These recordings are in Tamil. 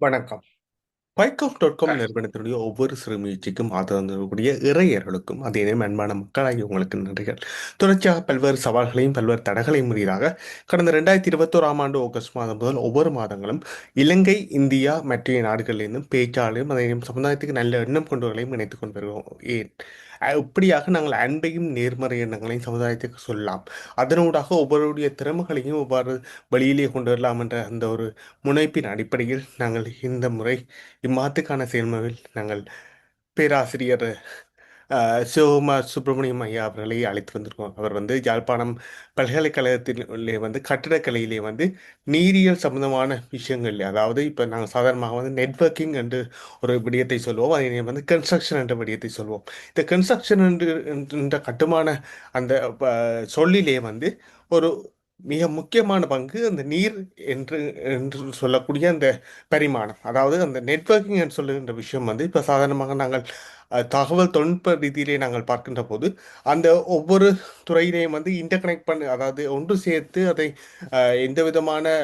வணக்கம். பைக்காஃப்.com நிறுவனத்தினுடைய ஒவ்வொரு சிறு முயற்சிக்கும் ஆதரவு தரக்கூடிய இறையர்களுக்கும் அதே நேரம் அன்பான மக்களாகிய உங்களுக்கு நன்றிகள். தொடர்ச்சியாக பல்வேறு சவால்களையும் பல்வேறு தடைகளையும் மீறியதாக கடந்த 2021ஆம் ஆண்டு ஆகஸ்ட் மாதம் முதல் ஒவ்வொரு மாதங்களும் இலங்கை, இந்தியா மற்ற நாடுகளிலிருந்தும் பேச்சாளரும் அதே நேரம் சமுதாயத்துக்கு நல்ல எண்ணம் கொண்டவர்களையும் இணைத்துக் கொண்டு வருகிறோம். ஏன் இப்படியாக நாங்கள் அன்பையும் நேர்மறை எண்ணங்களையும் சமுதாயத்துக்கு சொல்லலாம். அதனூடாக ஒவ்வொருடைய திறமைகளையும் எவ்வாறு வெளியிலே கொண்டு வரலாம் என்ற அந்த ஒரு முனைப்பின் அடிப்படையில் நாங்கள் இந்த முறை இம்மாதத்துக்கான செயல்முறையில் நாங்கள் பேராசிரியர் சிவகுமா சுப்பிரமணியம் ஐயா அவர்களை அழைத்து வந்திருக்கோம். அவர் யாழ்ப்பாணம் பல்கலைக்கழகத்திலே கட்டிடக்கலையிலே நீரியல் சம்பந்தமான விஷயங்கள், அதாவது இப்போ நாங்கள் சாதாரணமாக நெட்வொர்க்கிங் என்று ஒரு விடயத்தை சொல்வோம், அதை கன்ஸ்ட்ரக்ஷன் என்ற விடயத்தை சொல்வோம். இந்த கன்ஸ்ட்ரக்ஷன் என்ற கட்டுமான அந்த சொல்லிலே ஒரு மிக முக்கியமான பங்கு அந்த நீர் என்று என்று சொல்லக்கூடிய அந்த பரிமாணம், அதாவது அந்த நெட்வொர்க்கிங் என்று சொல்லுகின்ற விஷயம் இப்போ சாதாரணமாக நாங்கள் தகவல் தொழில்நுட்ப ரீதியிலே நாங்கள் பார்க்கின்ற போது அந்த ஒவ்வொரு துறையிலையும் இன்டர்கனெக்ட் பண்ணி, அதாவது ஒன்று சேர்த்து அதை எந்த விதமான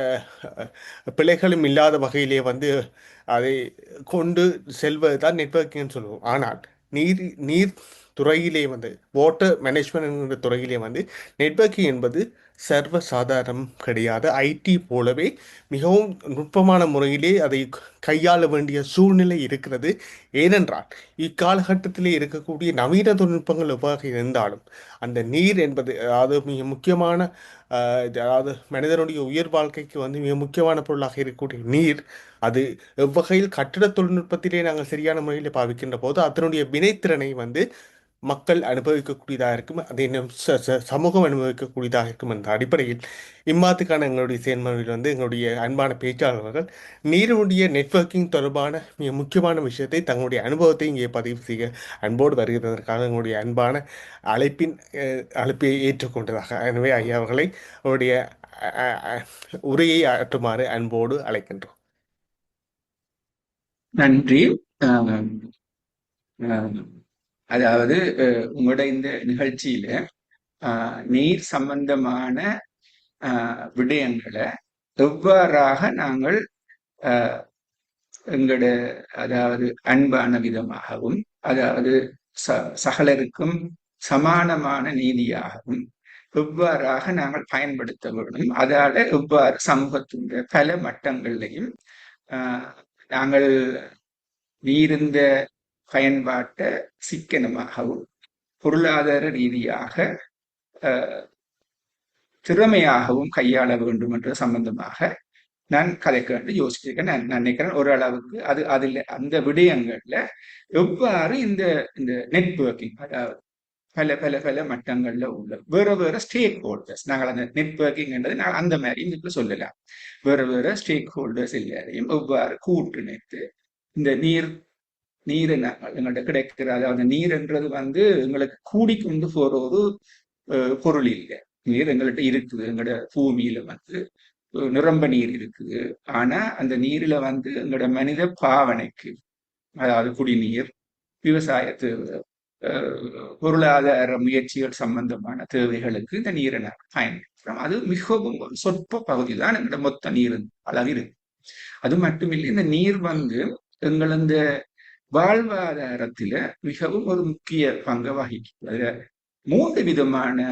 பிழைகளும் இல்லாத வகையிலே அதை கொண்டு செல்வது தான் நெட்வொர்க்கிங்னு சொல்லுவோம். ஆனால் நீர் நீர் துறையிலே வாட்டர் மேனேஜ்மெண்ட் என்கிற துறையிலே நெட்வொர்க்கிங் என்பது சர்வ சாதாரணம் கிடையாது. ஐடி போலவே மிகவும் நுட்பமான முறையிலே அதை கையாள வேண்டிய சூழ்நிலை இருக்கிறது. ஏனென்றால் இக்காலகட்டத்திலே இருக்கக்கூடிய நவீன தொழில்நுட்பங்கள் எவ்வாறு இருந்தாலும் அந்த நீர் என்பது, அதாவது மிக முக்கியமான அதாவது மனிதனுடைய உயிர் வாழ்க்கைக்கு மிக முக்கியமான பொருளாக இருக்கக்கூடிய நீர், அது எவ்வகையில் கட்டிட தொழில்நுட்பத்திலே நாங்கள் சரியான முறையில் பாவிக்கின்ற போது அதனுடைய வினைத்திறனை மக்கள் அனுபவிக்கக்கூடியதாக இருக்கும், அதே நேரம் சமூகம் அனுபவிக்கக்கூடியதாக இருக்கும் என்ற அடிப்படையில் இம்மாத்துக்கான எங்களுடைய செயல்முறையில் எங்களுடைய அன்பான பேச்சாளர்கள் நீருடைய நெட்வொர்க்கிங் தொடர்பான மிக முக்கியமான விஷயத்தை தங்களுடைய அனுபவத்தை இங்கே பதிவு செய்ய அன்போடு வருகிறதற்காக எங்களுடைய அன்பான அழைப்பை ஏற்றுக்கொண்டதாக. எனவே ஐயா அவர்களை அவருடைய உரையை ஆற்றுமாறு அன்போடு அழைக்கின்றோம். நன்றி. அதாவது உங்களுடைய இந்த நிகழ்ச்சியில நீர் சம்பந்தமான விடயங்களை எவ்வாறாக நாங்கள் எங்களோட அதாவது அன்பான விதமாகவும், அதாவது சகலருக்கும் சமானமான நீதியாகவும் எவ்வாறாக நாங்கள் பயன்படுத்த வேண்டும், அதால எவ்வாறு சமூகத்தினுடைய பல மட்டங்கள்லையும் நாங்கள் நீர்ந்த பயன்பாட்டை சிக்கனமாகவும் பொருளாதார ரீதியாக திறமையாகவும் கையாள வேண்டும் என்ற சம்பந்தமாக நான் கதைக்க வேண்டும் யோசிச்சிருக்கேன். நான் நினைக்கிறேன் ஓரளவுக்கு அதுல அந்த விடயங்கள்ல எவ்வாறு இந்த இந்த நெட்வொர்க்கிங், அதாவது பல பல பல மட்டங்கள்ல உள்ள வேற வேற ஸ்டேக் ஹோல்டர்ஸ், நாங்கள் அந்த நெட்வொர்க்கிங் என்றது நாங்கள் அந்த மாதிரி இதுக்குள்ள சொல்லலாம். வேற வேற ஸ்டேக் ஹோல்டர்ஸ் எல்லாரையும் எவ்வாறு கூட்டிணைத்து இந்த நீரை நாங்கள் எங்கள்கிட்ட கிடைக்கிற, அதாவது நீர் என்றது எங்களுக்கு கூடிக்கொண்டு போற ஒரு பொருள் இல்லை. நீர் எங்கள்கிட்ட இருக்குது, எங்களோட பூமியில நிரம்ப நீர் இருக்குது. ஆனா அந்த நீர்ல எங்களோட மனித பாவனைக்கு, அதாவது குடிநீர், விவசாய தேவை, பொருளாதார முயற்சிகள் சம்பந்தமான தேவைகளுக்கு இந்த நீரை நாங்கள் பயன்படுத்துறோம். அது மிகவும் ஒரு சொற்ப பகுதி தான் எங்களோட மொத்த நீர் அளவு இருக்கு. அது மட்டுமில்லை, இந்த நீர் எங்கள் இந்த வாழ்வாதாரத்தில மிகவும் ஒரு முக்கிய பங்கை வகிக்கும். அதுல 3 விதமான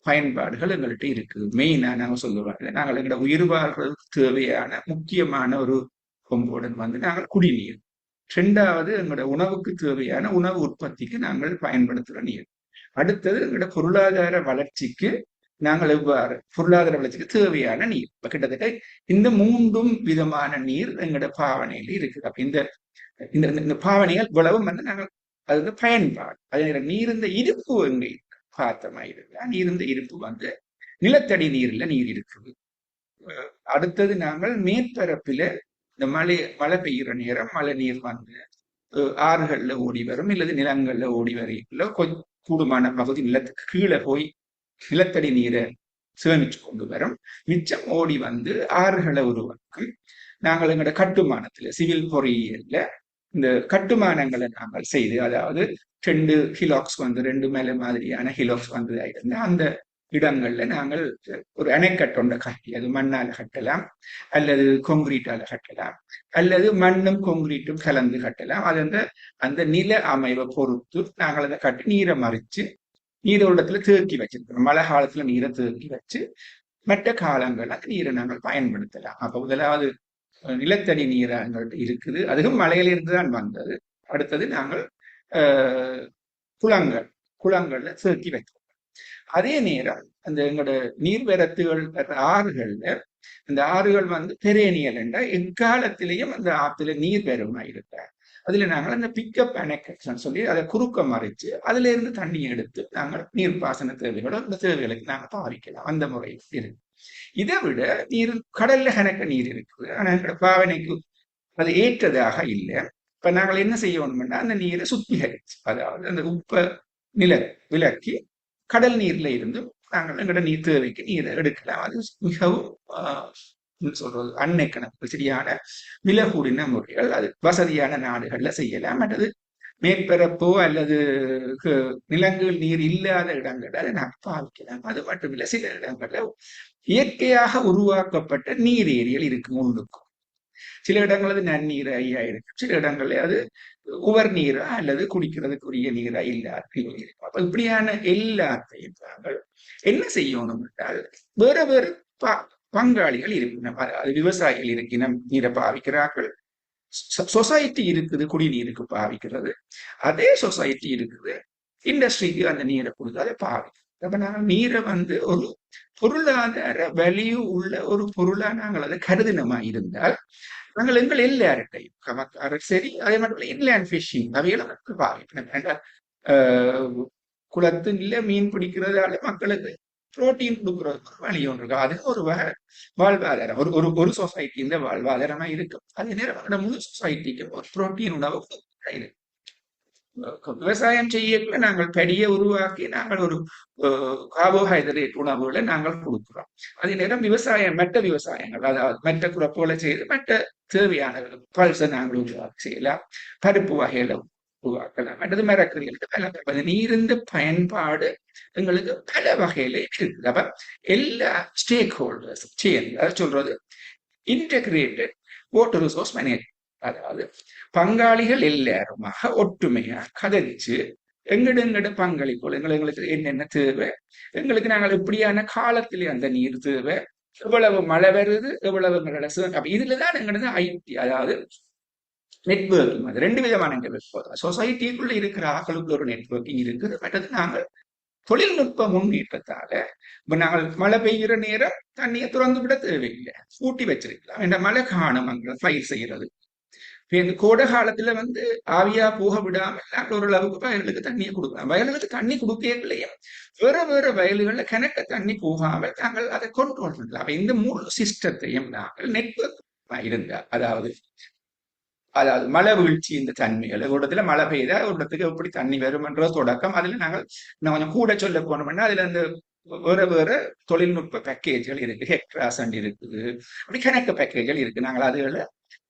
பயன்பாடுகள் எங்கள்கிட்ட இருக்குது. மெயினா நாங்க சொல்லுவாங்க, நாங்கள் எங்களோட உயிர் வாழ்றதுக்கு தேவையான முக்கியமான ஒரு கொம்போனன்ட் நாங்கள் குடிநீர். 2வது எங்களோட உணவுக்கு தேவையான உணவு உற்பத்திக்கு நாங்கள் பயன்படுத்துகிற நீர். அடுத்தது எங்களோட பொருளாதார வளர்ச்சிக்கு நாங்கள் எவ்வாறு பொருளாதார வளர்ச்சிக்கு தேவையான நீர். கிட்டத்தட்ட இந்த 3 விதமான நீர் எங்களோட பாவனையில இருக்குது. அப்ப இந்த இந்த பாவனைகள் இவ்வளவும் நாங்கள் அது பயன்பாடு. அதே நீர் இந்த இருப்பு எங்கே பார்த்தமாயிருந்தா, நீர் இந்த இருப்பு நிலத்தடி நீர்ல நீர் இருக்குது. அடுத்தது நாங்கள் மேற்பரப்பில இந்த மழை பெய்கிற நேரம் மழை நீர் ஆறுகள்ல ஓடி வரும், இல்லது நிலங்கள்ல ஓடி வரைக்குள்ள கூடுமான பகுதி நிலத்துக்கு கீழே போய் நிலத்தடி நீரை சேமிச்சு கொண்டு வரும். மிச்சம் ஓடி ஆறுகளை உருவாக்கும். நாங்கள் எங்களோட கட்டுமானத்துல சிவில் பொறியியல்ல இந்த கட்டுமானங்களை நாங்கள் செய்து, அதாவது 2 ஹிலாக்ஸ் 2 மேல மாதிரியான ஹிலாக்ஸ் இருந்தா அந்த இடங்கள்ல நாங்கள் ஒரு அணைக்கட்டு ஒன்றை கட்டி, அது மண்ணால கட்டலாம் அல்லது கொங்கிரீட்டால கட்டலாம் அல்லது மண்ணும் கொங்கிரீட்டும் கலந்து கட்டலாம். அது அந்த நில அமைவை பொறுத்து நாங்கள் அதை கட்டி நீரை மறிச்சு நீரோட்டத்துல தேக்கி வச்சிருக்கிறோம். மழை காலத்துல நீரை தேக்கி வச்சு மற்ற காலங்கள்ல அந்த நீரை நாங்கள் பயன்படுத்தலாம். அப்ப முதலாவது நிலத்தடி நீர் எங்கள்கிட்ட இருக்குது, அதுவும் மலையிலிருந்து தான் வந்தது. அடுத்தது நாங்கள் குளங்கள் குளங்கள்ல தேக்கி வைக்கிறோம். அதே நேரம் அந்த எங்களோட நீர்வரத்துகள் ஆறுகள்ல இந்த ஆறுகள் பெரேனியல் என்ற எக்காலத்திலேயும் அந்த ஆத்துல நீர் வருமா இருக்க, அதுல நாங்கள் அந்த பிக்கப் அனெக்ஷன் சொல்லி அதை குறுக்க மறைச்சு அதுல இருந்து தண்ணி எடுத்து நாங்கள் நீர்ப்பாசன தேவைகளோ அந்த தேவைகளுக்கு நாங்கள் பாவிக்கலாம். அந்த முறை இருக்கு. இதை விட நீர் கடல்ல கணக்க நீர் இருக்குது, ஆனா பாவனைக்கு அது ஏற்றதாக இல்லை. இப்ப நாங்கள் என்ன செய்யணும்னா அந்த நீரை சுத்திகரிச்சு, அதாவது அந்த உப்பை விலக்கி கடல் நீர்ல இருந்து நாங்கள் எங்களோட நீர் தேவைக்கு நீரை எடுக்கலாம். அது மிகவும் சொல்றது அன்னைக்கணக்கு சரியான விலை கூடின முறைகள். அது வசதியான நாடுகள்ல செய்யலாம். மற்றது மேற்பரப்போ அல்லது நிலங்கள் நீர் இல்லாத இடங்கள்ல அதை நாங்கள் பாவிக்கலாம். அது மட்டுமில்லை, சில இடங்கள்ல இயற்கையாக உருவாக்கப்பட்ட நீர் ஏரிகள் இருக்கு உள்ளுக்கும். சில இடங்கள் அது நன்னீர் ஐயா இருக்கு, சில இடங்கள்ல அது உவர் நீரா அல்லது குடிக்கிறதுக்குரிய நீரா இல்லாத இருக்கும். அப்ப இப்படியான எல்லாத்தையும் நாங்கள் என்ன செய்யணும் என்றால், வேற வேறு பங்காளிகள் இருக்கணும். அது விவசாயிகள் இருக்கணும், நீரை பாவிக்கிறார்கள். சொசைட்டி இருக்குது குடிநீருக்கு பாவிக்கிறது. அதே சொசைட்டி இருக்குது இண்டஸ்ட்ரிக்கு அந்த நீரை கொடுத்து அதை பாவிக்கிறது. அப்ப நாங்கள் நீரை ஒரு பொருளாதார வேல்யூ உள்ள ஒரு பொருளா நாங்கள் அதை கருதினமா இருந்தால் நாங்கள் எங்கள் எல்லார்ட்டையும் சரி, அதே மட்டும் இன்லேண்ட் ஃபிஷிங் அவைகளை மக்கள் பாவிக்கணும். குளத்துல மீன் பிடிக்கிறதால மக்களுக்கு புரோட்டீன் கொடுக்கறது வழி ஒன்று இருக்கு. அது ஒரு வாழ்வாதாரம், ஒரு ஒரு ஒரு சொசைட்டி இந்த வாழ்வாதாரமா இருக்கும். அதே நேரம் முழு சொசைட்டிக்கு ஒரு புரோட்டீன் உணவு இருக்கு. விவசாயம் செய்யக்குள்ள நாங்கள் பெரிய உருவாக்கி நாங்கள் ஒரு கார்போஹைட்ரேட் உணவுகளை நாங்கள் கொடுக்கிறோம். அதே நேரம் மற்ற விவசாயங்கள், அதாவது மற்ற குறப்புகளை செய்து மற்ற தேவையான பல்சை நாங்கள் உருவாக்கி செய்யலாம். பருப்பு வகைகளை உருவாக்கலாம். மற்றது மரக்கறிகளுக்கு பல நீரிந்த பயன்பாடு எங்களுக்கு பல வகையில இருக்குது. அப்ப எல்லா ஸ்டேக் ஹோல்டர்ஸ் சேர்ந்து அதை சொல்றது இன்டகிரேட்டட் வாட்டர் ரிசோர்ஸ் மேனேஜ்மெண்ட். அதாவது பங்காளிகள் எல்லாருமாக ஒற்றுமையா கதைச்சு எங்கட பங்களிப்பு எங்களுக்கு என்னென்ன தேவை, எங்களுக்கு நாங்கள் எப்படியான காலத்திலே அந்த நீர் தேவை, எவ்வளவு மழை வருது, எவ்வளவு அப்ப இதுலதான் எங்களது ஐடி, அதாவது நெட்வொர்க்கிங். அது ரெண்டு விதமான நெட்வொர்க். சொசைட்டிக்குள்ள இருக்கிற ஆக்களுக்குள்ள ஒரு நெட்வொர்க்கிங் இருக்குது. மற்றது நாங்கள் தொழில்நுட்ப முன்னேற்றத்தால இப்ப நாங்கள் மழை பெய்கிற நேரம் தண்ணியை திறந்து விட தேவையில்லை, பூட்டி வச்சிருக்கலாம். இந்த மழை காணும் அங்க பயிர் செய்யறது. இந்த கோடை காலத்துல ஆவியா போக விடாம ஓரளவுக்கு வயல்களுக்கு தண்ணியை கொடுக்கலாம். வயல்களுக்கு தண்ணி கொடுக்கலையே வேற வேற வயல்கள்ல கிணக்க தண்ணி போகாமல் நாங்கள் அதை கண்ட்ரோல் பண்ணலாம். அப்ப இந்த முழு சிஸ்டத்தையும் நாங்கள் நெட்வொர்க் இருந்தா, அதாவது மழை வீழ்ச்சி இந்த தன்மைகள் ஒரு இடத்துல மழை பெய்தா ஒரு இடத்துக்கு எப்படி தண்ணி வரும்ன்ற தொடக்கம். அதுல நாங்கள் கொஞ்சம் கூட சொல்ல போனோம்னா அதுல அந்த வேற வேற தொழில்நுட்ப பேக்கேஜ்கள் இருக்கு, ஹெக்ட்ராசண்ட் இருக்குது, அப்படி கணக்கு பேக்கேஜ்கள் இருக்கு. நாங்கள்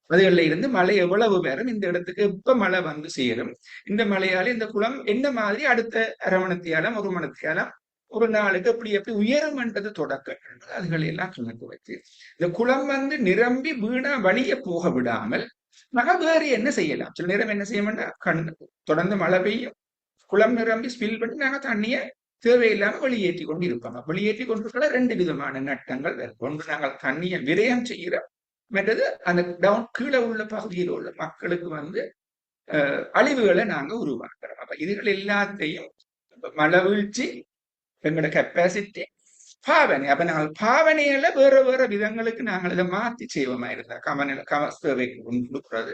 அதுகள்ல இருந்து மழை எவ்வளவு பேரும் இந்த இடத்துக்கு எப்ப மழை சேரும், இந்த மழையால இந்த குளம் என்ன மாதிரி அடுத்த அரை மணத்தியாலம் ஒரு மணத்தியாலம் ஒரு நாளுக்கு எப்படி உயரம்ன்றது தொடக்கம், அதுகளை எல்லாம் கணக்கு வச்சு இந்த குளம் நிரம்பி வீணா வழிய போக விடாமல் நாங்கள் வேறு என்ன செய்யலாம். சில நேரம் என்ன செய்யணும்னா தொடர்ந்து மழை பெய்யும், குளம் நிரம்பி ஸ்பில் பண்ணி நாங்கள் தண்ணியை தேவையில்லாம வெளியேற்றி கொண்டு இருப்பாங்க. வெளியேற்றி கொண்டிருக்கிற ரெண்டு விதமான நட்டங்கள் ஒன்று, நாங்கள் தண்ணியை விரயம் செய்கிறோம். மற்றது அந்த டவுன் கீழே உள்ள பகுதியில் உள்ள மக்களுக்கு அழிவுகளை நாங்க உருவாக்குறோம். அப்ப இதுகள் எல்லாத்தையும் மழை வீழ்ச்சி, எங்களோட கெப்பாசிட்டி, பாவனை. அப்ப நாங்கள் பாவனையில வேற வேற விதங்களுக்கு நாங்கள் இதை மாத்தி செய்வோமா இருந்தா, கமஸ் தேவைக்கு கொடுக்குறது,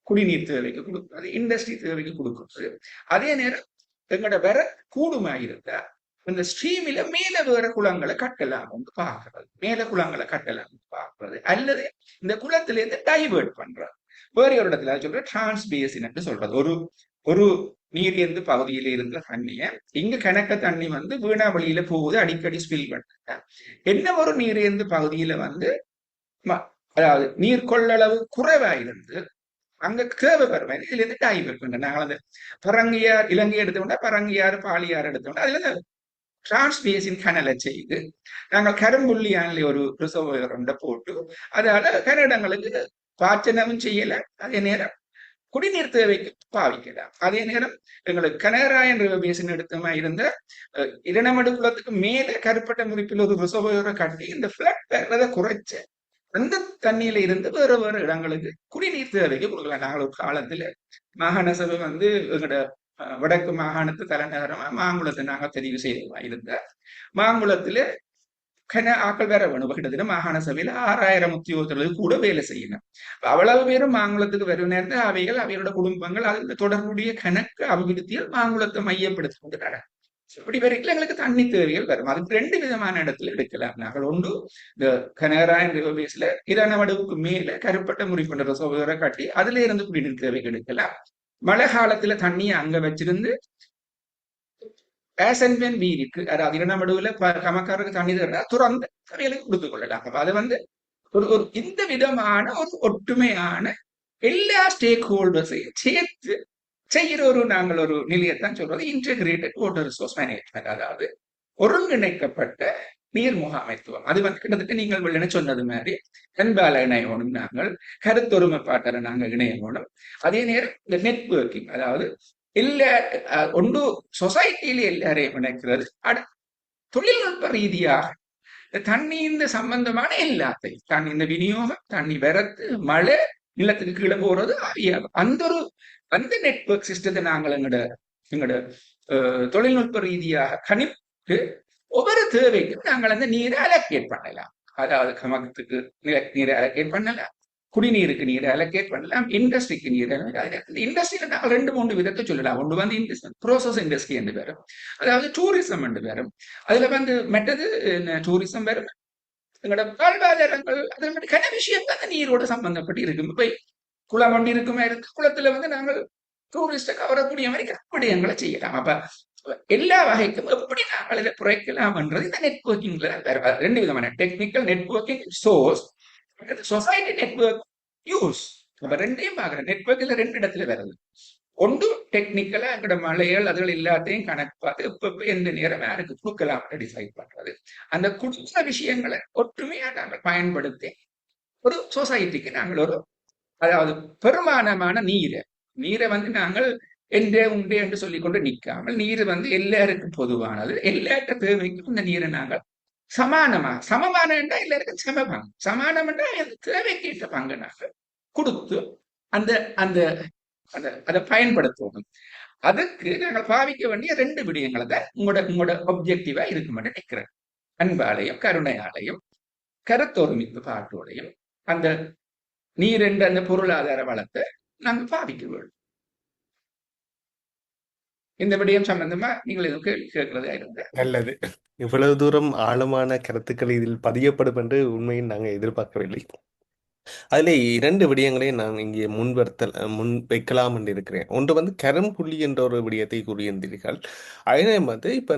குடிநீர் தேவைக்கு கொடுக்குறது, இண்டஸ்ட்ரி தேவைக்கு கொடுக்குறது. அதே நேரம் எங்களோட வர கூடுமா இருந்தா இந்த ஸ்ட்ரீமில மேல வேற குளங்களை கட்டலாம் பாக்குறது, மேல குளங்களை கட்டலாம் பாக்குறது, அல்லது இந்த குளத்துல இருந்து டைவர்ட் பண்றது வேற ஒரு இடத்துல சொல்ற டிரான்ஸ்பேசின் என்று சொல்றது. ஒரு நீர் பகுதியில இருந்த தண்ணிய இங்க கணக்க தண்ணி வீணா வழியில போகுது, அடிக்கடி ஸ்பில் பண்ண என்ன ஒரு நீர் பகுதியில அதாவது நீர் கொள்ளளவு குறைவா இருந்து அங்க தேவை பெறுவேன் இதுல இருந்து டைவர்ட் பண்ற. நாங்கள் அந்த பரங்கியார் இலங்கை எடுத்தோம்னா பரங்கியாறு பாலியார் எடுத்தோம்னா அதுல டிரான்ஸ்பேசின் கனலை செய்து நாங்கள் கரும்புள்ளியானில் ஒரு ரிசர்வாயர் ஒன்றை போட்டு அதால கனடங்களுக்கு பாய்ச்சனமும் செய்யல. அதே நேரம் குடிநீர் தேவைக்கு பாவிக்கலாம். அதே நேரம் எங்களுக்கு கனராயன் ரிவர் பேசின் எடுத்தமா இருந்த இரணமடு குளத்துக்கு மேலே கருப்பட்ட முறிப்பில் ஒரு ரிசர்வாயரை கட்டி இந்த பிளட் வர்றதை குறைச்சு அந்த தண்ணியில இருந்து வேற வேற இடங்களுக்கு குடிநீர் தேவைக்கு கொடுக்கலாம். நாங்கள் ஒரு காலத்துல மாகாண சபை எங்களோட வடக்கு மாகாணத்து தலைநகரமா மாங்குளத்தை நாங்கள் தெரிவு செய்தோம் இருந்த மாங்குளத்துல ஆக்கள் வேற வேணும். கிட்டத்தட்ட மாகாண சபையில 6000 உத்தியோகத்தர்களுக்கு கூட வேலை செய்யணும். அவ்வளவு பேரும் மாங்குளத்துக்கு வரும் நேரத்தில் அவைகள் அவையோட குடும்பங்கள் அதில் தொடர்புடைய கணக்கு அபிவிருத்தியில் மாங்குளத்தை மையப்படுத்தி கொண்டு நடக்கும். இப்படி வரைக்கும் எங்களுக்கு தண்ணி தேவைகள் வரும். அதுக்கு ரெண்டு விதமான இடத்துல எடுக்கலாம். நாங்கள் ஒன்று இந்த கனராயன் ரிவர் பேஸ்ல இரணமடுவுக்கு மேல கருப்பட்ட முறிப்பண்ட ரிசர்வாயரை கட்டி அதுல இருந்து குடிநீர் தேவைக்கு எடுக்கலாம். மழை காலத்துல தண்ணியை அங்க வச்சிருந்து பேசன்வென் வீதிக்கு அதாவது இரணமடுவுல கமக்காரருக்கு தண்ணி தர துறந்து அவைகளுக்கு கொடுத்துக் கொள்ளலாம். அப்ப அது ஒரு ஒரு இந்த விதமான ஒரு ஒற்றுமையான எல்லா ஸ்டேக் ஹோல்டர்ஸையும் சேர்த்து செய்கிற நாங்கள் ஒரு நிலையத்தான் சொல்றது இன்டெகிரேட்டட் வாட்டர் ரிசோர்ஸ் மேனேஜ்மெண்ட், அதாவது ஒருங்கிணைக்கப்பட்ட நீர் முகாமைத்துவம். அது கிட்டத்தட்ட நீங்கள் வெள்ளன சொன்னது மாதிரி அன்பால இணையணும், நாங்கள் கருத்தொருமைப்பாட்டரை நாங்கள் இணையணும். அதே நேரம் இந்த நெட்வொர்க்கிங், அதாவது எல்லா ஒன்று சொசைட்டியில எல்லாரையும் இணைக்கிறது. தொழில்நுட்ப ரீதியாக தண்ணி இந்த சம்பந்தமான எல்லாத்தையும் தண்ணி இந்த விநியோகம், தண்ணி வரத்து, மழை, நிலத்துக்கு கீழே போறது ஆவியாகும். அந்த நெட்வொர்க் சிஸ்டத்தை நாங்கள் எங்களோட தொழில்நுட்ப ரீதியாக கணிப்பு ஒவ்வொரு தேவைக்கும் நாங்கள் அந்த நீரை அலோகேட் பண்ணலாம். அதாவது கமகத்துக்கு நீரை அலோகேட் பண்ணலாம், குடிநீருக்கு நீரை அலோகேட் பண்ணலாம், இண்டஸ்ட்ரிக்கு நீர். இண்டஸ்ட்ரியில நாங்கள் 2-3 விதத்தை சொல்லலாம். ஒன்று ப்ரோசஸ் இண்டஸ்ட்ரி என்று வரும், அதாவது டூரிசம் என்று வரும். அதுல மெட்டது டூரிசம் வரும், எங்களோட வாழ்வாதாரங்கள், அது மாதிரி கன விஷயம் தான் நீரோட சம்பந்தப்பட்டு இருக்கும். போய் குளம் ஒன்று இருக்குமா இருக்கு, குளத்துல நாங்கள் டூரிஸ்ட கவரக்கூடிய மாதிரி விடயங்களை செய்யலாம். அப்ப எல்லா வகைக்கும் எப்படி நாங்கள் இதை குறைக்கலாம்ன்றது இந்த நெட்வொர்க்கிங்ல ரெண்டு விதமான technical networking source, society network use. அப்ப ரெண்டையும் பாக்குற நெட்வொர்க்ல 2 இடத்துல வருது. ஒன்று டெக்னிக்கலா எங்களோட மலைகள் அதுகள் எல்லாத்தையும் கணக்கு பார்த்து இப்ப எந்த நேரம் யாருக்கு கொடுக்கலாம் டிசைட் பண்றது. அந்த கொடுத்த விஷயங்களை ஒற்றுமையா நாங்கள் பயன்படுத்தி ஒரு சொசைட்டிக்கு நாங்கள் அதாவது பெருமானமான நீரை நாங்கள் என்றே உண்டே என்று சொல்லிக்கொண்டு நிற்காமல், நீர் எல்லாருக்கும் பொதுவானது, எல்லாற்ற தேவைக்கும் இந்த நீரை நாங்கள் சமமான என்றா எல்லாருக்கும் சமபங்கு, சமானம் என்றா தேவைக்கு ஏற்ற பங்கு நாங்கள் கொடுத்து அந்த அந்த அதை பயன்படுத்துவோம். அதுக்கு நாங்கள் பாவிக்க வேண்டிய 2 விடயங்களை தான் உங்களோட ஒப்ஜெக்டிவா இருக்கும் என்று நிற்கிறேன். அன்பாலையும் கருணையாலையும் கருத்தொருமிப்பு பாட்டோடையும் அந்த நீர் என்ற அந்த பொருளாதார வளத்தை நாங்கள் பாவிக்க வேண்டும். இந்த விடயம் சம்பந்தமா நீங்கள் எதுவும் கேள்வி கேட்கிறதா இருந்த? நல்லது. இவ்வளவு தூரம் ஆழமான கருத்துக்கள் இதில் பதியப்படும் என்று உண்மையில் நாங்கள் எதிர்பார்க்கவில்லை. அதிலே 2 விடயங்களையும் நான் இங்கே முன் வைக்கலாம் என்று இருக்கிறேன். ஒன்று கரும்புள்ளி என்ற ஒரு விடயத்தை கூறியிருந்தீர்கள். அதே இப்போ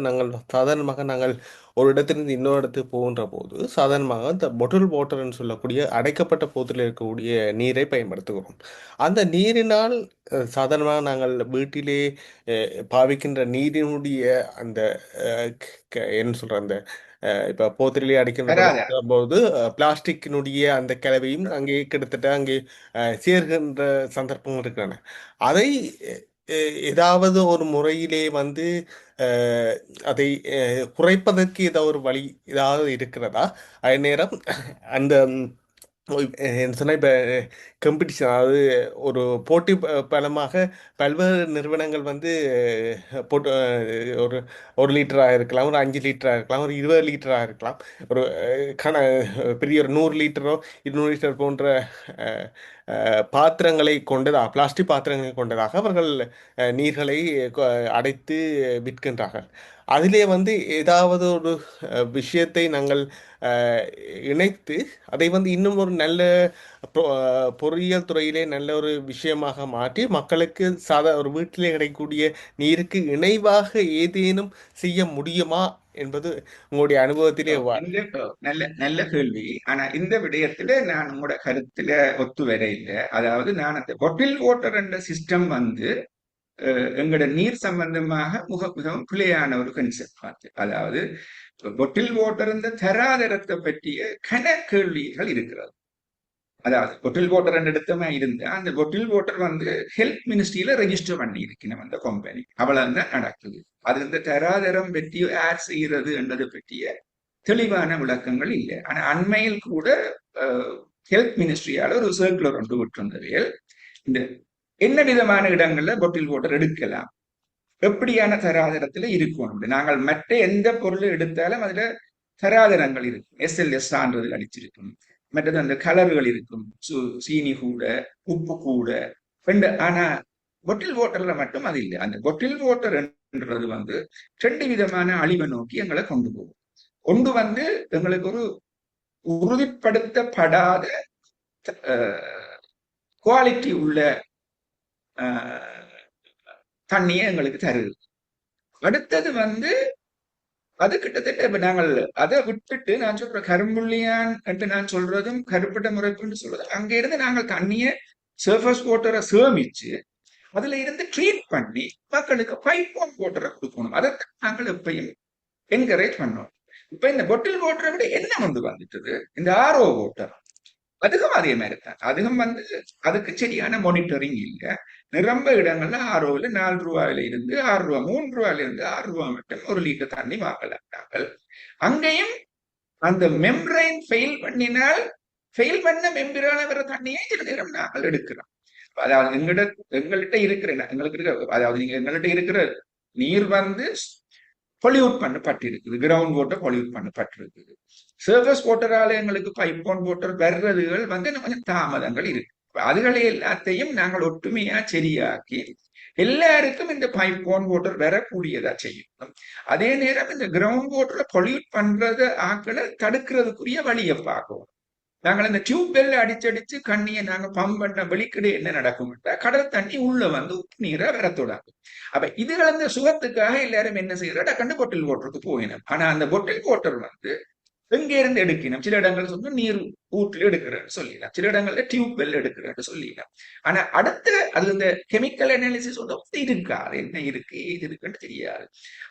சாதாரணமாக நாங்கள் ஒரு இடத்திலிருந்து இன்னொரு இடத்துக்கு போகின்ற போது சாதாரணமாக இந்த பொட்டில் வாட்டர்னு சொல்லக்கூடிய அடைக்கப்பட்ட போத்தில் இருக்கக்கூடிய நீரை பயன்படுத்துகிறோம். அந்த நீரினால் சாதாரணமாக நாங்கள் வீட்டிலே பாவிக்கின்ற நீரினுடைய அந்த என்ன சொல்ற அந்த இப்போ போத்திலே அடிக்கின்ற போது பிளாஸ்டிக்கினுடைய அந்த கலவையும் அங்கே கிட்டத்தட்ட அங்கே சேர்கின்ற சந்தர்ப்பங்கள் இருக்கின்றன. அதை ஏதாவது ஒரு முறையிலே அதை குறைப்பதற்கு ஏதாவது ஒரு வழி ஏதாவது இருக்கிறதா? அதே நேரம் அந்த என்ன சொன்னால் இப்போ கம்பெடிஷன், அதாவது ஒரு போட்டி பலமாக பல்வேறு நிறுவனங்கள் போட்டு ஒரு 1 லிட்டராக இருக்கலாம், ஒரு 5 லிட்டராக இருக்கலாம், ஒரு 20 லிட்டராக இருக்கலாம், ஒரு பெரிய ஒரு 100 லிட்டரோ 200 லிட்டர் போன்ற பாத்திரங்களை கொண்டதாக, பிளாஸ்டிக் பாத்திரங்களை கொண்டதாக அவர்கள் நீர்களை அடைத்து விற்கின்றார்கள். அதிலே ஏதாவது ஒரு விஷயத்தை நாங்கள் இணைத்து அதை இன்னும் ஒரு நல்ல பொறியியல் துறையிலே நல்ல ஒரு விஷயமாக மாற்றி மக்களுக்கு ஒரு வீட்டிலே கிடைக்கக்கூடிய நீருக்கு இணைவாக ஏதேனும் செய்ய முடியுமா என்பது உங்களுடைய அனுபவத்திலே நல்ல நல்ல கேள்வி. ஆனா இந்த விடயத்துல நான் உங்களோட கருத்துல ஒத்து வர இல்லை. அதாவது நான் அந்த பொட்டில் வாட்டர் என்ற சிஸ்டம் எங்களோட நீர் சம்பந்தமாக மிகவும் பிழையான ஒரு கன்செப்ட் பார்த்து, அதாவது பொட்டில் வாட்டர் இந்த தராதரத்தை பற்றிய கன கேள்விகள் இருக்கிறது. அதாவது பொட்டில் வாட்டர் எடுத்தமா இருந்தா அந்த பொட்டில் வாட்டர் ஹெல்த் மினிஸ்ட்ரியில ரெஜிஸ்டர் பண்ணி இருக்கணும் அந்த கம்பெனி, அவ்வளவுதான் நடக்குது. அது இந்த தராதரம் பற்றி யார் செய்யறது என்றது பற்றிய தெளிவான விளக்கங்கள் இல்லை. ஆனா அண்மையில் கூட ஹெல்த் மினிஸ்ட்ரியால ஒரு சர்க்குலர் ஒன்று விட்டிருந்தவையில் இந்த என்ன விதமான இடங்கள்ல பொட்டில் வாட்டர் எடுக்கலாம், எப்படியான தராதரத்துல இருக்கும். நாங்கள் மற்ற எந்த பொருளை எடுத்தாலும் அதுல தராதரங்கள் இருக்கும், SLS சான்றிதழ் அடிச்சிருக்கும், மற்றது அந்த கலர்கள் இருக்கும், சீனி கூட உப்பு கூட ரெண்டு. ஆனா பொட்டில் வாட்டர்ல மட்டும் அது இல்லை. அந்த பொட்டில் வாட்டர் என்றது ரெண்டு விதமான அழிவை நோக்கி எங்களை கொண்டு போகும். ஒன்று எங்களுக்கு ஒரு உறுதிப்படுத்தப்படாத குவாலிட்டி உள்ள தண்ணியை எங்களுக்கு தருது. அடுத்தது அது கிட்டத்தட்ட இப்ப நாங்கள் அதை விட்டுட்டு நான் சொல்ற கரும்புள்ளியான் என்று நான் சொல்றதும் கருப்பட்ட முறைப்புன்னு சொல்றதும் அங்க இருந்து நாங்கள் தண்ணியை சர்ஃபஸ் வாட்டரை சேமிச்சு அதுல இருந்து ட்ரீட் பண்ணி மக்களுக்கு பைப் வாட்டரை கொடுக்கணும். அதை நாங்கள் எப்பயும் என்கரேஜ் பண்ணோம். இப்ப இந்த பொட்டில் வாட்டரை விட என்ன வந்துட்டது இந்த RO வாட்டர். அதுவும் அதே மாதிரி தான். அதுவும் அதுக்கு சரியான மானிட்டரிங் இல்லை. நிரம்ப இடங்கள்ல ROல 4 ரூபாயில இருந்து 6 ரூபா, 3 ரூபாயில இருந்து 6 ரூபா மட்டும் ஒரு லிட்டர் தண்ணி வாங்கலாம். அங்கேயும் அந்த மெம்பரைன் ஃபெயில் பண்ணினால் ஃபெயில் பண்ண மெம்பரான வர தண்ணியை சில நேரம் நாங்கள் எடுக்கிறோம். அதாவது எங்கள்கிட்ட இருக்கிற அதாவது நீங்க எங்கள்கிட்ட இருக்கிற நீர் பொல்யூட் பண்ணப்பட்டிருக்குது, கிரவுண்ட் வாட்டர் பொல்யூட் பண்ணப்பட்டிருக்குது. சர்ஃபஸ் வாட்டரால எங்களுக்கு பைப் வாட்டர் வர்றதுகள் கொஞ்சம் தாமதங்கள் இருக்கு. அதுகளை எல்லாத்தையும் நாங்கள் ஒற்றுமையா சரியாக்கி எல்லாருக்கும் இந்த பைப் வாட்டர் வரக்கூடியதா செய்யணும். அதே நேரம் இந்த கிரவுண்ட் வாட்டரை பொல்யூட் பண்றத ஆக்களை தடுக்கிறதுக்குரிய வழியை பார்க்கணும். நாங்கள் இந்த டியூப் வெல்ல அடிச்சடிச்சு கண்ணியை நாங்க பம்ப் பண்ண வெளிக்கிடு என்ன நடக்கும், கடல் தண்ணி உள்ள உப்பு நீரை வரத்தொடாது. அப்ப இதுகள் அந்த சுகத்துக்காக எல்லாரும் என்ன செய்யறா கண்டு பொட்டில் வாட்டருக்கு போயிடும். ஆனா அந்த பொட்டில் வாட்டர் எங்க இருந்து எடுக்கணும், சில இடங்கள் நீர் ஊற்றில் எடுக்கிறேன்னு சொல்லிடலாம், சில இடங்கள்ல டியூப் வெல் எடுக்கிறேன்னு சொல்லிடலாம். ஆனா அடுத்த அது இந்த கெமிக்கல் அனாலிசிஸ் இருக்கா, அது என்ன இருக்கு இது இருக்குன்னு தெரியாது.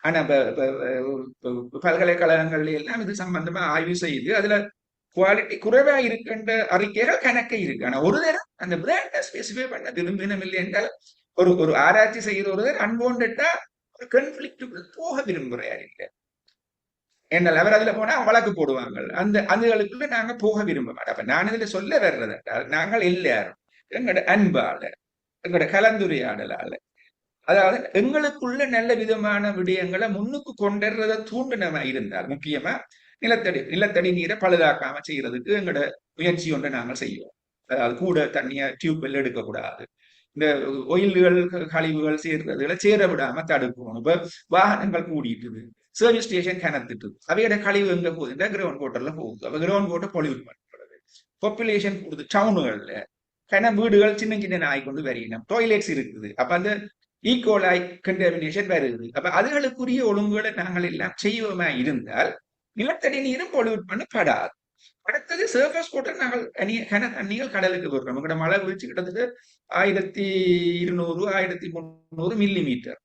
ஆனா பல்கலைக்கழகங்கள்ல எல்லாம் இது சம்பந்தமா ஆய்வு செய்து அதுல குவாலிட்டி குறைவா இருக்கின்ற அறிக்கைகள் கணக்கே இருக்கு. ஆனா ஒரு தரம் அந்த பிராண்டை ஸ்பெசிஃபை பண்ண விரும்பினம் இல்லை என்றால் ஒரு ஆராய்ச்சி செய்கிற ஒருவர் அன்வான்டா ஒரு கன்ஃபிளிக்டுக்குள்ள போக விரும்புறாரு இல்லை என்னால் அவர் அதுல போனா வழக்கு போடுவாங்க. அந்த அதுகளுக்குள்ள நாங்க போக விரும்ப மாட்டோம். அப்ப நான் இதுல சொல்ல வர்றது என்றால் நாங்கள் எல்லாரும் எங்களோட அன்பால எங்களோட கலந்துரையாடலால, அதாவது எங்களுக்குள்ள நல்ல விதமான விடயங்களை முன்னுக்கு கொண்டுறத தூண்டினமா இருந்தால், முக்கியமா நிலத்தடி நீரை பழுதாக்காம செய்யறதுக்கு எங்களோட முயற்சி ஒன்றை நாங்கள் செய்வோம். அதாவது கூட தண்ணிய டியூப் வெல் எடுக்கக்கூடாது, இந்த ஒயில்கள் கழிவுகள் சேர்றதுகளை சேர விடாம தடுக்கணும். இப்ப வாகனங்கள் கூடிட்டுது, சர்வீஸ் ஸ்டேஷன் கிணத்துட்டு அவையோட கழிவு எங்க போகுது, கிரவுண்ட் வாட்டர்ல போகுது. அப்ப கிரவுண்ட் வாட்டர் பொல்யூட் பண்ணப்படுது. பாப்புலேஷன் கூடுது, டவுனுகள்ல வீடுகள் சின்ன சின்ன ஆகி கொண்டு வரையணும், டாய்லெட்ஸ் இருக்குது. அப்ப அந்த ஈகோலாய் கண்டாமினேஷன் வருது. அப்ப அதுகளுக்குரிய ஒழுங்குகளை நாங்கள் எல்லாம் செய்வோமா இருந்தால் நிலத்தடி நீரும் பொல்யூட் பண்ணப்படாது. அடுத்தது சர்ஃபஸ் வாட்டர் நாங்கள் தண்ணிகள் கடலுக்கு விடுறோம். எங்களோட மழை வீழ்ச்சி கிட்டத்தட்ட 1200 1300 மில்லிமீட்டர்.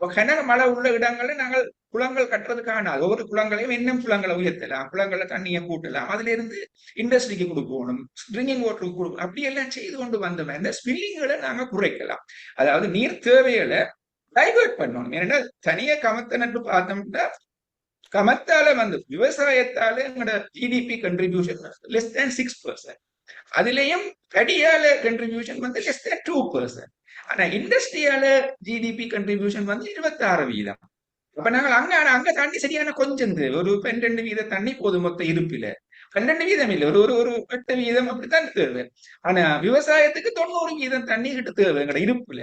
கிணறு மழை உள்ள இடங்கள்ல நாங்கள் குளங்கள் கட்டுறது காணாது. ஒவ்வொரு குளங்களையும் இன்னும் குளங்களை உயர்த்தலாம், குளங்களை தண்ணியை கூட்டலாம், அதுல இருந்து இண்டஸ்ட்ரிக்கு கொடுக்கணும், ட்ரிங்கிங் வாட்டருக்கு கொடுக்கணும். அப்படியெல்லாம் செய்து கொண்டு வந்தோம். இந்த ஸ்பில்லிங்களை நாங்க குறைக்கலாம். அதாவது நீர் தேவைகளை டைவர்ட் பண்ணணும். ஏன்னா தனியா கமத்த நட்டு பார்த்தோம்னா கமத்தால விவசாயத்தால எங்களோட GDP கண்ட்ரிபியூஷன் லெஸ் தேன் 6%. அதுலயும் கடியால கண்ட்ரிபியூஷன் லெஸ் தேன் 2%. ஆனா இண்டஸ்ட்ரியால GDP கண்ட்ரிபியூஷன் 26%. அப்ப நாங்கள் அங்க தண்ணி சரியான கொஞ்சம் தேவை. ஒரு 12 வீத தண்ணி போதும் மொத்த இருப்பில. 12 வீதம் இல்லை, ஒரு 8 வீதம் அப்படித்தான் தேவை. ஆனா விவசாயத்துக்கு 90 வீதம் தண்ணி கிட்ட தேவை எங்களோட இருப்புல.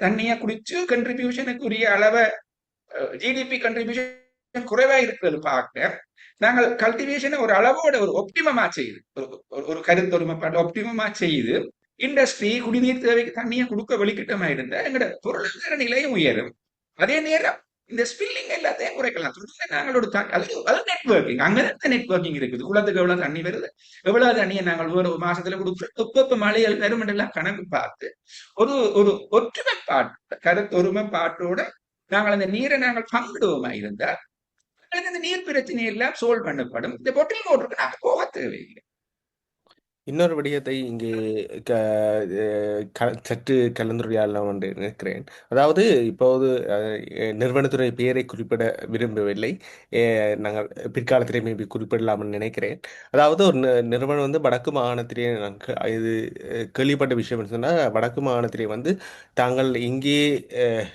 தண்ணிய குடிச்சு கண்ட்ரிபியூஷனுக்குரிய அளவை GDP கண்ட்ரிபியூஷன் குறைவா இருக்கிறது பார்க்க நாங்கள் கல்டிவேஷனை ஒரு அளவோட ஒரு ஒப்டிமமா செய்து ஒரு கருத்தொருமைப்பாடு ஒப்டிமமா செய்து இண்டஸ்ட்ரி குடிநீர் தேவைக்கு தண்ணியை கொடுக்க வெளிக்கிட்டமா இருந்தா எங்களோட பொருளாதார நிலையும் உயரும். அதே நேரம் இந்த ஸ்பில்லிங் எல்லாத்தையும் குறைக்கலாம். தொடர்ந்து நாங்கள் ஒரு அது நெட்வொர்க்கிங். அங்கதான் நெட்வொர்க்கிங் இருக்குது. குளத்துக்கு எவ்வளவு தண்ணி வருது, எவ்வளவு தண்ணியை நாங்கள் ஒரு மாசத்துல கொடுக்குறோம், எப்ப மழைகள் வரும் எல்லாம் கணக்கு பார்த்து ஒரு ஒரு ஒற்றுமைப்பாட்டு கருத்து ஒருமைப்பாட்டோட நாங்கள் அந்த நீரை நாங்கள் பங்கிடுவோமா இருந்தால் எங்களுக்கு இந்த நீர் பிரச்சனை எல்லாம் சோல்வ் பண்ணப்படும். இந்த பொட்டில் வாட்டருக்கு நாங்கள் போக தேவையில்லை. இன்னொரு விடயத்தை இங்கே க சற்று கலந்துரையாடலாம் என்று நினைக்கிறேன். அதாவது இப்போது நிறுவனத்துடைய பெயரை குறிப்பிட விரும்பவில்லை. நாங்கள் பிற்காலத்திலே மேபி குறிப்பிடலாம்னு நினைக்கிறேன். அதாவது ஒரு நிறுவனம் வந்து வடக்கு மாகாணத்திலே நான் இது கேள்விப்பட்ட விஷயம் சொன்னால், வடக்கு மாகாணத்திலே வந்து தாங்கள் இங்கே அஹ்,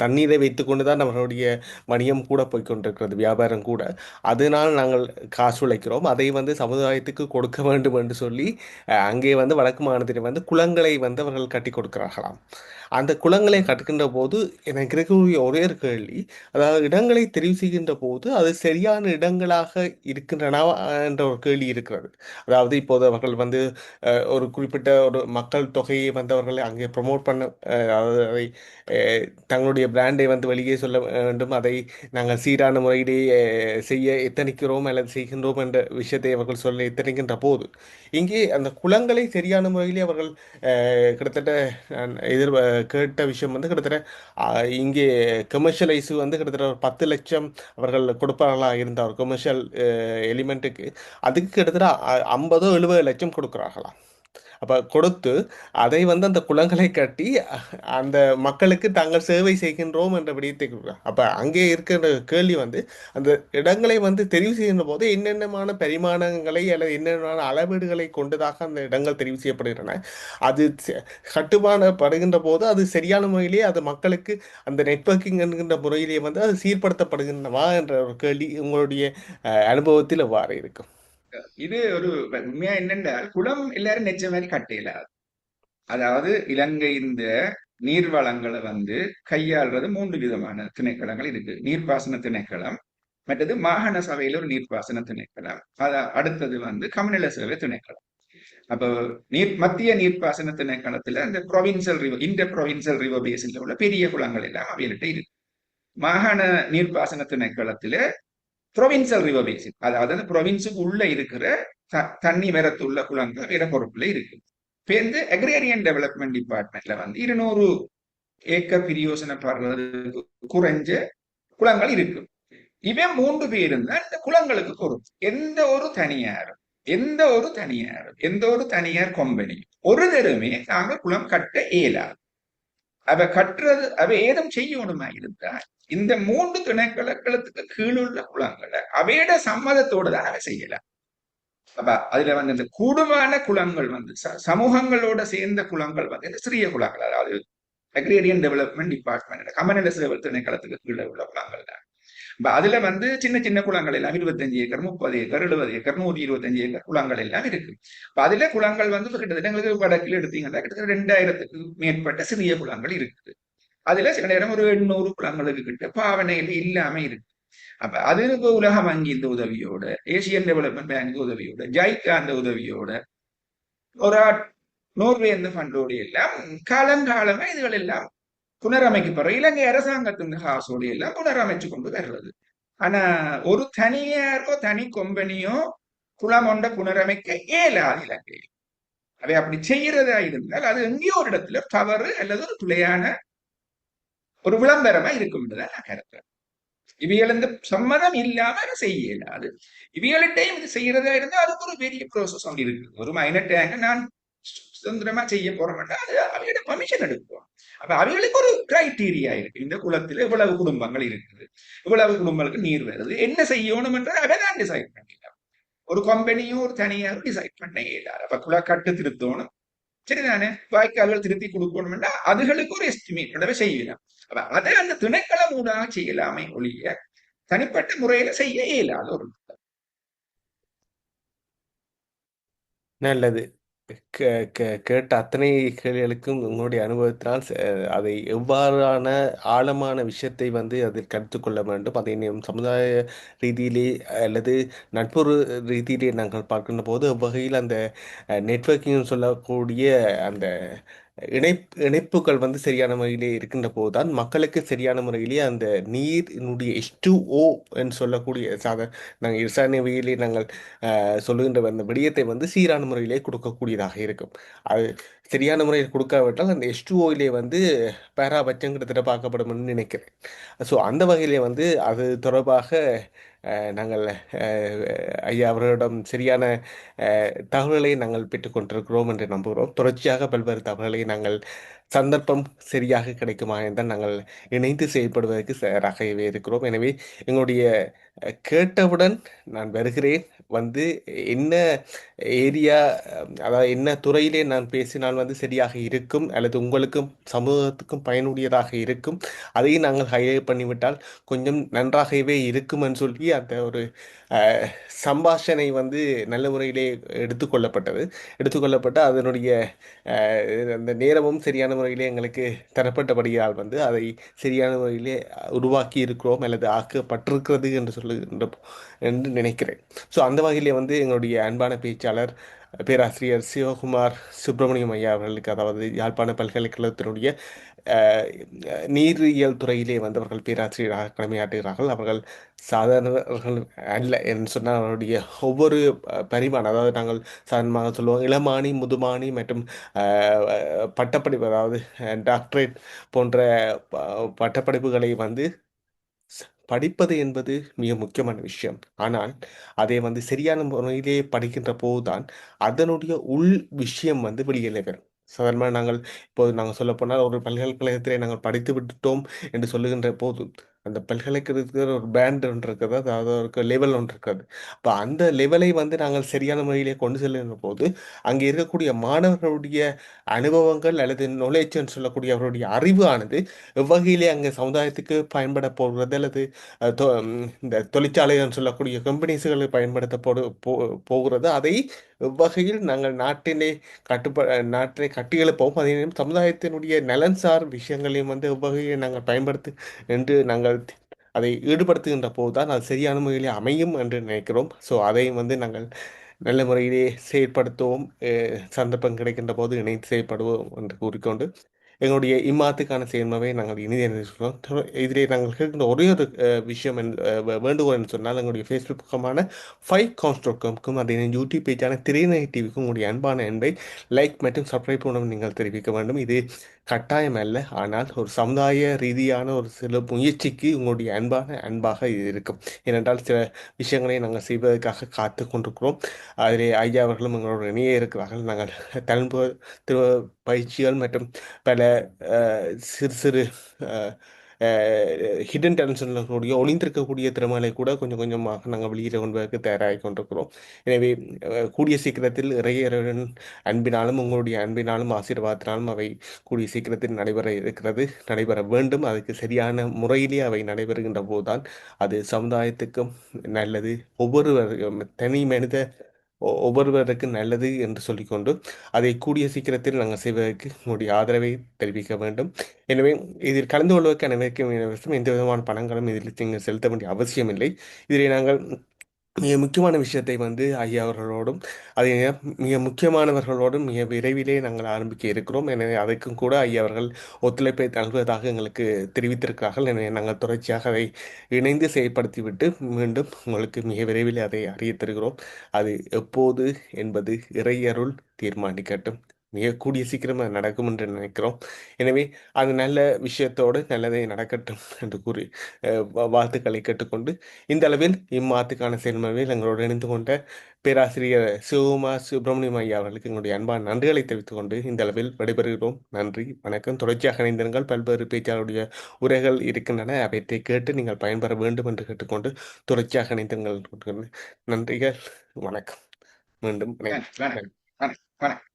தண்ணீரை வைத்துக்கொண்டு தான் நம்மளுடைய வணிகம் கூட போய்க்கொண்டிருக்கிறது, வியாபாரம் கூட. அதனால் நாங்கள் காசு உழைக்கிறோம், அதை வந்து சமுதாயத்துக்கு கொடுக்க வேண்டும் என்று சொல்லி அங்கே வந்து வடக்கு மாநிலத்தில் வந்து குளங்களை வந்து அவர்கள் கட்டி கொடுக்கிறார்களாம். அந்த குளங்களை கட்டுகின்ற போது எனக்கு இருக்கக்கூடிய ஒரே ஒரு கேள்வி, அதாவது இடங்களை தெரிவு செய்கின்ற போது அது சரியான இடங்களாக இருக்கின்றனவா என்ற ஒரு கேள்வி இருக்கிறது. அதாவது இப்போது அவர்கள் வந்து ஒரு குறிப்பிட்ட ஒரு மக்கள் தொகையை வந்து அவர்கள் அங்கே ப்ரொமோட் பண்ண, அதாவது அதை தங்களுடைய பிராண்டை வந்து வெளியே சொல்ல வேண்டும், அதை நாங்கள் சீரான முறையிலே செய்ய எத்தனிக்கிறோம் அல்லது செய்கின்றோம் என்ற விஷயத்தை அவர்கள் சொல்ல எத்தனிக்கின்ற போது, இங்கே அந்த குளங்களை சரியான முறையிலே அவர்கள் கிட்டத்தட்ட நான் கேட்ட விஷயம் வந்து கிட்டத்தட்ட இங்கே கமர்ஷியலைஸ் வந்து கிட்டத்தட்ட ஒரு 10 லட்சம் அவர்கள் கொடுப்பார்களா இருந்த ஒரு கமர்ஷியல் எலிமெண்ட்டுக்கு, அதுக்கு கிட்டத்தட்ட 50-70 லட்சம் கொடுக்குறார்களாம். அப்போ கொடுத்து அதை வந்து அந்த குளங்களை கட்டி அந்த மக்களுக்கு தாங்கள் சேவை செய்கின்றோம் என்ற விடயத்தை கொடுக்குறாங்க. அப்போ அங்கே இருக்கிற கேள்வி வந்து, அந்த இடங்களை வந்து தெரிவு செய்கின்ற போது என்னென்னமான பரிமாணங்களை அல்லது என்னென்ன அளவீடுகளை கொண்டதாக அந்த இடங்கள் தெரிவு செய்யப்படுகின்றன, அது கட்டுமானப்படுகின்ற போது அது சரியான முறையிலேயே அது மக்களுக்கு அந்த நெட்வொர்க்கிங் என்கின்ற முறையிலேயே வந்து அது சீர்படுத்தப்படுகின்றனவா என்ற ஒரு கேள்வி உங்களுடைய அனுபவத்தில் எவ்வாறு இருக்கும்? இது ஒரு உண்மையா என்னென்றால் குளம் எல்லாரும் நெச்ச மாதிரி கட்டையில, அதாவது இலங்கை இந்த நீர் வளங்களை கையாள்றது மூன்று விதமான திணைக்களங்கள் இருக்கு. நீர்ப்பாசன திணைக்களம், மற்றது மாகாண சபையில ஒரு நீர்ப்பாசன திணைக்களம், அடுத்தது கமநல சேவை திணைக்களம். அப்போ மத்திய நீர்ப்பாசன திணைக்களத்துல இந்த ப்ரொவின்சல் ரிவர், இந்த ப்ரொவின்சல் ரிவர் பேசின்ல உள்ள பெரிய குளங்கள் எல்லாம் அவையிட்ட இருக்கு. மாகாண நீர்ப்பாசன திணைக்களத்துல ப்ரொவின்சல் ரிவர் பேசின், அதாவது அந்த ப்ரொவின்ஸுக்கு உள்ள இருக்கிற தண்ணி வரத்துள்ள குளங்கள் வேற பொறுப்புல இருக்கு. இப்ப இந்த அக்ரேரியன் டெவலப்மெண்ட் டிபார்ட்மெண்ட்ல 200 ஏக்கர் பிரியோசனப்படுறதுக்கு குறைஞ்ச குளங்கள் இருக்கு. இவன் மூன்று பேரும் தான் இந்த குளங்களுக்கு பொறுப்பு. எந்த ஒரு தனியார் கம்பெனி ஒரு தடவை நாங்க குளம் கட்ட இயலாது. அவ ஏதும் செய்யணுமா இருந்தா இந்த மூன்று திணைக்களத்துக்கு கீழுள்ள குளங்களை அவையோட சம்மதத்தோடு தான் அவ செய்யலாம். அப்ப அதுல இந்த கூடுமான குளங்கள் சமூகங்களோட சேர்ந்த குளங்கள் இந்த சிறிய குளங்கள், அதாவது அக்ரேரியன் டெவலப்மெண்ட் டிபார்ட்மெண்ட் கமநல சேவை திணைக்களத்துக்கு கீழே உள்ள குளங்கள் தான். அதுல சின்ன சின்ன குளங்கள் எல்லாம் 25 ஏக்கர், 30 ஏக்கர், 70 ஏக்கர், 125 ஏக்கர் குளங்கள் எல்லாம் இருக்கு. அதுல குளங்கள் கிட்டத்தட்ட எங்களுக்கு வடக்கில் எடுத்தீங்கன்னா கிட்டத்தட்ட 2000க்கு மேற்பட்ட சிறிய குளங்கள் இருக்குது. அதுல சில நேரம் ஒரு 800 குளங்களுக்கு கிட்ட பாவனையில் இல்லாம இருக்கு. அப்ப அது உலக வங்கி இந்த உதவியோட, ஏசியன் டெவலப்மெண்ட் பேங்க் உதவியோட, ஜைக்கா அந்த உதவியோட, ஒரு நோர்வே அந்த ஃபண்டோட எல்லாம் காலங்காலமா இதுகள் எல்லாம் புனரமைக்கப்படுற இலங்கை அரசாங்கத்தின் காசோடு எல்லாம் புனரமைச்சு கொண்டு வர்றது. ஆனா ஒரு தனியாரோ தனி கொம்பனியோ குளம் ஒன்றை புனரமைக்க இயலாது இலங்கையில். அவை அப்படி செய்யறதா இருந்தால் அது எங்கேயோ ஒரு இடத்துல தவறு அல்லது ஒரு பிழையான ஒரு விளம்பரமா இருக்கும் என்றுதான் நான் கருத்துறேன். இவைகள் இந்த சம்மதம் இல்லாம அதை செய்ய இயலாது. இவைகள்கிட்டையும் இது செய்யறதா இருந்தால் அதுக்கு ஒரு பெரிய ப்ரோசஸ் ஒன்று இருக்கு. ஒரு மைனர் டேங்க நான் சுதந்திரமா செய்ய போறோம்னா அது அவையோட பர்மிஷன் எடுப்போம். அப்ப அவைகளுக்கு ஒரு கிரைட்டீரியா இருக்கு. இந்த குளத்துல இவ்வளவு குடும்பங்கள் இருக்குது, இவ்வளவு குடும்பங்களுக்கு நீர் வருது, என்ன செய்யணும் என்ற அதை தான் டிசைட் பண்ணிடலாம். ஒரு கம்பெனியும் ஒரு தனியாரும் டிசைட் பண்ண இயலாது. அப்ப குளக்கட்டு திருத்தணும், சரிதானே, வாய்க்கால்கள் திருத்தி கொடுக்கணும்னா அதுகளுக்கு ஒரு எஸ்டிமேட் செய்யலாம். அப்ப அதை அந்த திணைக்களம் ஊடாக செய்யலாமே ஒழிய தனிப்பட்ட முறையில செய்ய இயலாத ஒரு நல்லது. கேட்ட அத்தனை கேள்விகளுக்கும் உங்களுடைய அனுபவத்தினால் அதை எவ்வாறான ஆழமான விஷயத்தை வந்து அதில் கற்றுக்கொள்ள வேண்டும், அதை நாம் சமுதாய ரீதியிலே அல்லது நட்புற ரீதியிலே நாங்கள் பார்க்கின்ற போது, அவ்வகையில் அந்த நெட்வொர்க்கிங் சொல்லக்கூடிய அந்த இணைப்புகள் வந்து சரியான முறையிலே இருக்கின்ற போதுதான் மக்களுக்கு சரியான முறையிலே அந்த நீரினுடைய H2O என்று சொல்லக்கூடிய நாங்கள் இரசாயனவியலே நாங்கள் சொல்லுகின்ற அந்த விடயத்தை வந்து சீரான முறையிலே கொடுக்கக்கூடியதாக இருக்கும். அது சரியான முறையில் கொடுக்காவிட்டால் அந்த H2O வந்து பாராபட்சம் கிட்டத்தட்ட பார்க்கப்படும் நினைக்கிறேன். ஸோ அந்த வகையிலே வந்து அது தொடர்பாக நாங்கள் ஐயா அவர்களிடம் சரியான தகவல்களை நாங்கள் பெற்றுக்கொண்டிருக்கிறோம் என்று நம்புகிறோம். தொடர்ச்சியாக பல்வேறு தகவல்களை நாங்கள் சந்தர்ப்பம் சரியாக கிடைக்குமா என்றால் நாங்கள் இணைந்து செயல்படுவதற்கு தயாராகவே இருக்கிறோம். எனவே எங்களுடைய கேட்டவுடன் நான் வருகிறேன். வந்து என்ன ஏரியா, அதாவது என்ன துறையிலே நான் பேசினால் வந்து சரியாக இருக்கும் அல்லது உங்களுக்கும் சமூகத்துக்கும் பயனுடையதாக இருக்கும், அதையும் நாங்கள் ஹைலைட் பண்ணிவிட்டால் கொஞ்சம் நன்றாகவே இருக்கும்னு சொல்லி அந்த ஒரு அஹ், சம்பாஷணை வந்து நல்ல முறையிலே எடுத்துக்கொள்ளப்பட்டது. எடுத்துக்கொள்ளப்பட்டு அதனுடைய அந்த நேரமும் சரியான முறையிலே எங்களுக்கு தரப்பட்டபடியால் வந்து அதை சரியான முறையிலே உருவாக்கி இருக்கிறோம் அல்லது ஆக்கப்பட்டிருக்கிறது என்று சொல்லுகின்ற என்று நினைக்கிறேன். ஸோ அந்த வகையிலே வந்து எங்களுடைய அன்பான பேச்சாளர் பேராசிரியர் சிவகுமார் சுப்பிரமணியம் ஐயா அவர்களுக்கு, அதாவது யாழ்ப்பாண பல்கலைக்கழகத்தினுடைய அஹ், நீரியல் துறையிலே வந்தவர்கள் பேராசிரியராக கடமையாற்றுகிறார்கள். அவர்கள் சாதாரணவர்கள் அல்ல என்று சொன்னால் அவருடைய ஒவ்வொரு பரிமாணம், அதாவது நாங்கள் சாதாரணமாக சொல்லுவோம் இளமானி, முதுமானி மற்றும் பட்டப்படிப்பு, அதாவது டாக்டரேட் போன்ற பட்டப்படிப்புகளை வந்து படிப்பது என்பது மிக முக்கியமான விஷயம். ஆனால் அதை வந்து சரியான முறையிலே படிக்கின்ற போதுதான் அதனுடைய உள் விஷயம் வந்து வெளியிலே வரும். சாதாரணமாக நாங்கள் இப்போது நாங்கள் சொல்லப்போனால் ஒரு பல்கலைக்கழகத்திலே நாங்கள் படித்து விட்டோம் என்று சொல்லுகின்ற போது அந்த பல்கலைக்கழகத்தில் ஒரு பேண்ட் ஒன்று இருக்கிறது, அதாவது ஒரு லெவல் ஒன்று இருக்கிறது. அப்போ அந்த லெவலை வந்து நாங்கள் சரியான முறையிலே கொண்டு செல்லுகின்ற போது அங்கே இருக்கக்கூடிய மாணவர்களுடைய அனுபவங்கள் அல்லது நாலேஜ்னு சொல்லக்கூடிய அவருடைய அறிவு ஆனது எவ்வகையிலே அங்கே சமுதாயத்துக்கு பயன்பட போகிறது அல்லது இந்த தொழிற்சாலைகள் சொல்லக்கூடிய கம்பெனிஸ்களை பயன்படுத்த போகிறது, அதை எவ்வகையில் நாங்கள் நாட்டை கட்டியெழுப்போம், அதே நேரம் சமுதாயத்தினுடைய நலன் சார் விஷயங்களையும் வந்து எவ்வகையில் நாங்கள் பயன்படுத்து என்று நாங்கள் அதை ஈடுபடுத்துகின்ற போதுதான் அது சரியான முறையிலே அமையும் என்று நினைக்கிறோம். ஸோ அதையும் வந்து நாங்கள் நல்ல முறையிலே செயற்படுத்துவோம். சந்தர்ப்பம் கிடைக்கின்ற போது இணைந்து செயல்படுவோம் என்று கூறிக்கொண்டு எங்களுடைய இம்மாத்துக்கான செயல்முறை நாங்கள் இனிதே நினைக்கிறோம். இதிலே நாங்கள் கேட்கின்ற ஒரே ஒரு விஷயம் வேண்டுகோள் என்று சொன்னால் எங்களுடைய ஃபேஸ்புக் பக்கமான ஃபைவ் கான்ஸ்ட்ரோக்கும் அதே யூடியூப் பேஜான திரைநகை டிவிக்கும் உங்களுடைய அன்பான அன்பை லைக் மற்றும் சப்ஸ்கிரைப் மூலம் நீங்கள் தெரிவிக்க வேண்டும். இது கட்டாயம் அல்ல, ஆனால் ஒரு சமுதாய ரீதியான ஒரு சில முயற்சிக்கு உங்களுடைய அன்பாக இது இருக்கும். ஏனென்றால் சில விஷயங்களை நாங்கள் செய்வதற்காக காத்து கொண்டிருக்கிறோம். அதிலே ஐயா அவர்களும் எங்களோட இணைய இருக்கிறார்கள். நாங்கள் தலைப்பு பயிற்சிகள் மற்றும் பல சிறு சிறு ஹிடன் டேலண்ட்ஸ் சொல்லக்கூடிய ஒளிந்திருக்கக்கூடிய திறமைகளை கூட கொஞ்சம் கொஞ்சமாக நாங்கள் வெளியிட கொள்வதற்கு தயாராகி கொண்டிருக்கிறோம். எனவே கூடிய சீக்கிரத்தில் இறையரின் அன்பினாலும் உங்களுடைய அன்பினாலும் ஆசீர்வாதத்தினாலும் அவை கூடிய சீக்கிரத்தில் நடைபெற இருக்கிறது, நடைபெற வேண்டும். அதுக்கு சரியான முறையிலே அவை நடைபெறுகின்ற போதுதான் அது சமுதாயத்துக்கும் நல்லது, தனி மனித ஒவ்வொருவருக்கு நல்லது என்று சொல்லிக்கொண்டு அதை கூடிய சீக்கிரத்தில் நாங்கள் செய்வதற்கு உங்களுடைய ஆதரவை தெரிவிக்க வேண்டும். எனவே இதில் கலந்து கொள்வதற்கு அனைவருக்கும் எந்த விதமான பணங்களும் இதில் நீங்கள் செலுத்த வேண்டிய அவசியமில்லை. இதில் நாங்கள் மிக முக்கியமான விஷயத்தை வந்து ஐயா அவர்களோடும் அதே நேரம் மிக முக்கியமானவர்களோடும் மிக விரைவிலே நாங்கள் ஆரம்பிக்க இருக்கிறோம். எனவே அதற்கும் கூட ஐயா அவர்கள் ஒத்துழைப்பை நல்குவதாக எங்களுக்கு தெரிவித்திருக்கிறார்கள். எனவே நாங்கள் தொடர்ச்சியாக அதை இணைந்து செயல்படுத்திவிட்டு மீண்டும் உங்களுக்கு மிக விரைவில் அதை அறியத் தருகிறோம். அது எப்போது என்பது இறையருள் தீர்மானிக்கட்டும். மிக கூடிய சீக்கிரம் அது நடக்கும் என்று நினைக்கிறோம். எனவே அது நல்ல விஷயத்தோடு நல்லதை நடக்கட்டும் என்று கூறி வாழ்த்துக்களை கேட்டுக்கொண்டு இந்த அளவில் இம்மாத்துக்கான செயல்முறையில் எங்களோடு இணைந்து கொண்ட பேராசிரியர் சிவகுமார் சுப்பிரமணியம் ஐயா அவர்களுக்கு எங்களுடைய அன்பான நன்றிகளை தெரிவித்துக் கொண்டு இந்த அளவில் விடைபெறுகிறோம். நன்றி, வணக்கம். தொடர்ச்சியாக இணைந்திருங்கள். பல்வேறு பேச்சாளருடைய உரைகள் இருக்கின்றன, அவற்றை கேட்டு நீங்கள் பயன்பெற வேண்டும் என்று கேட்டுக்கொண்டு தொடர்ச்சியாக இணைந்திருங்கள். நன்றிகள், வணக்கம். மீண்டும் வணக்கம். வணக்கம். வணக்கம்.